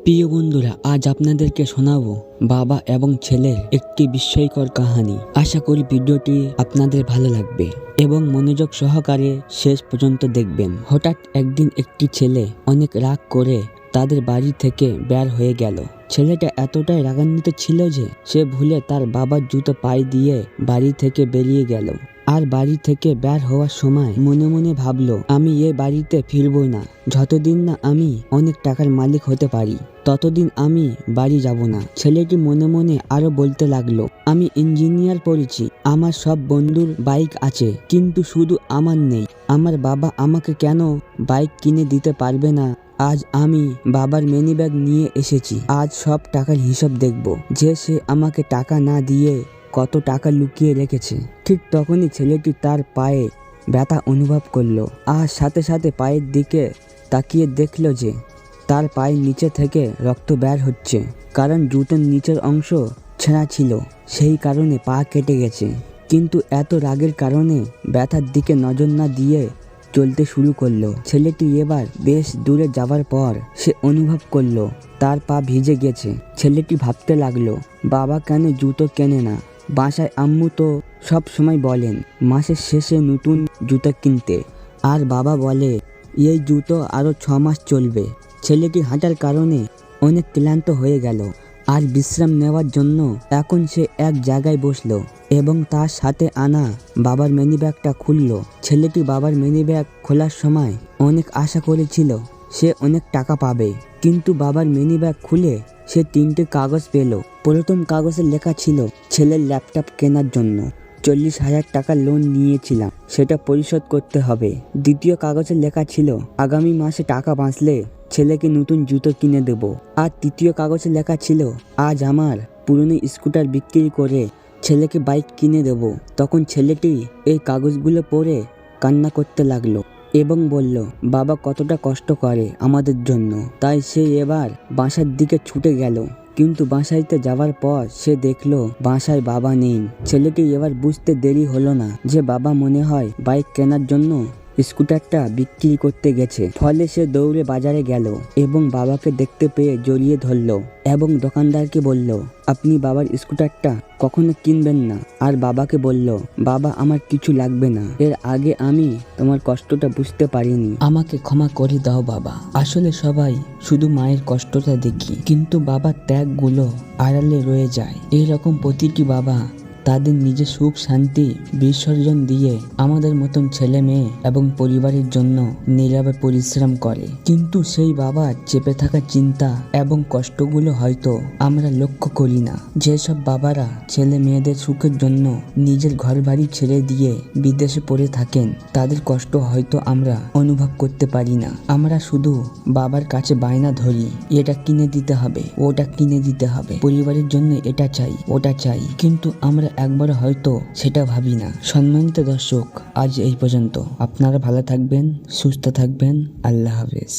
প্রিয় বন্ধুরা, আজ আপনাদেরকে শোনাবো বাবা এবং ছেলের একটি বিস্ময়কর কাহিনী। আশা করি ভিডিওটি আপনাদের ভালো লাগবে এবং মনোযোগ সহকারে শেষ পর্যন্ত দেখবেন। হঠাৎ একদিন একটি ছেলে অনেক রাগ করে তাদের বাড়ি থেকে বের হয়ে গেল। ছেলেটা এতটাই রাগান্বিত ছিল যে সে ভুলে তার বাবার জুতো পায়ে দিয়ে বাড়ি থেকে বেরিয়ে গেল। আর বাড়ি থেকে বের হওয়ার সময় মনে মনে ভাবলো, আমি এই বাড়িতে ফিরবো না। যতদিন না আমি অনেক টাকার মালিক হতে পারি ততদিন আমি বাড়ি যাব না। ছেলেটি মনে মনে আরো বলতে লাগলো, আমি ইঞ্জিনিয়ার পড়েছি, আমার সব বন্ধুর বাইক আছে, কিন্তু শুধু আমার নেই। আমার বাবা আমাকে কেন বাইক কিনে দিতে পারবে না? আজ আমি বাবার মিনি ব্যাগ নিয়ে এসেছি। আজ সব টাকার হিসাব দেখব যে সে আমাকে টাকা না দিয়ে কত টাকা লুকিয়ে রেখেছে। ঠিক তখনই ছেলেটি তার পায়ে ব্যথা অনুভব করলো আর সাথে সাথে পায়ের দিকে তাকিয়ে দেখলো যে তার পায়ের নিচে থেকে রক্ত বের হচ্ছে, কারণ জুতোর নিচের অংশ ছেঁড়া ছিল, সেই কারণে পা কেটে গেছে। কিন্তু এত রাগের কারণে ব্যথার দিকে নজর না দিয়ে চলতে শুরু করলো। ছেলেটি এবার বেশ দূরে যাবার পর সে অনুভব করলো তার পা ভিজে গেছে। ছেলেটি ভাবতে লাগলো, বাবা কেন জুতো কেনে না? বাসায় আম্মু তো সব সময় বলেন মাসের শেষে নতুন জুতো কিনতে, আর বাবা বলে এই জুতো আরো 6 মাস চলবে। ছেলেটি হাঁটার কারণে অনেক ক্লান্ত হয়ে গেল আর বিশ্রাম নেওয়ার জন্য এখন সে এক জায়গায় বসলো এবং তার সাথে আনা বাবার মিনি ব্যাগটা খুললো। ছেলেটি বাবার মিনি ব্যাগ খোলার সময় অনেক আশা করেছিল সে অনেক টাকা পাবে, কিন্তু বাবার মিনি ব্যাগ খুলে সে 3টে কাগজ পেল। প্রথম কাগজে লেখা ছিল ছেলের ল্যাপটপ কেনার জন্য 40,000 টাকা লোন নিয়েছিলাম, সেটা পরিশোধ করতে হবে। দ্বিতীয় কাগজে লেখা ছিল আগামী মাসে টাকা বাঁচলে ছেলেকে নতুন জুতো কিনে দেব। আর তৃতীয় কাগজে লেখা ছিল আজ আমার পুরনো স্কুটার বিক্রি করে ছেলেকে বাইক কিনে দেব। তখন ছেলেটি এই কাগজগুলো পড়ে কান্না করতে লাগলো এবং বলল, বাবা কতটা কষ্ট করে আমাদের জন্য। তাই সে এবার বাসার দিকে ছুটে গেল, কিন্তু বাসাইতে যাওয়ার পর সে দেখলো বাসায় বাবা নেই। ছেলেটি এবার বুঝতে দেরি হলো না যে বাবা মনে হয় বাইক কেনার জন্য স্কুটারটা বিক্রি করতে গেছে। ফলে সে দৌড়ে বাজারে গেল এবং বাবাকে দেখতে পেয়ে জড়িয়ে ধরলো এবং দোকানদারকে বলল, আপনি বাবার স্কুটারটা কখনো কিনবেন না। আর বাবাকে বলল, বাবা আমার কিছু লাগবে না, এর আগে আমি তোমার কষ্টটা বুঝতে পারিনি, আমাকে ক্ষমা করে দাও বাবা। আসলে সবাই শুধু মায়ের কষ্টটা দেখি, কিন্তু বাবার ত্যাগগুলো আড়ালে রয়ে যায়। এইরকম প্রতিটি বাবা তাদের নিজের সুখ শান্তি বিসর্জন দিয়ে আমাদের মতন ছেলে মেয়ে এবং পরিবারের জন্য নীরবে পরিশ্রম করে, কিন্তু সেই বাবার চেপে থাকা চিন্তা এবং কষ্টগুলো হয়তো আমরা লক্ষ্য করি না। যেসব বাবারা ছেলে মেয়েদের সুখের জন্য নিজের ঘর বাড়ি ছেড়ে দিয়ে বিদেশে পড়ে থাকেন, তাদের কষ্ট হয়তো আমরা অনুভব করতে পারি না। আমরা শুধু বাবার কাছে বায়না ধরি, এটা কিনে দিতে হবে, ওটা কিনে দিতে হবে, পরিবারের জন্য এটা চাই ওটা চাই, কিন্তু আমরা একবার হয়তো সেটা ভাবি না। সম্মানিত দর্শক, আজ এই পর্যন্ত। আপনারা ভালো থাকবেন, সুস্থ থাকবেন। আল্লাহ হাফেজ।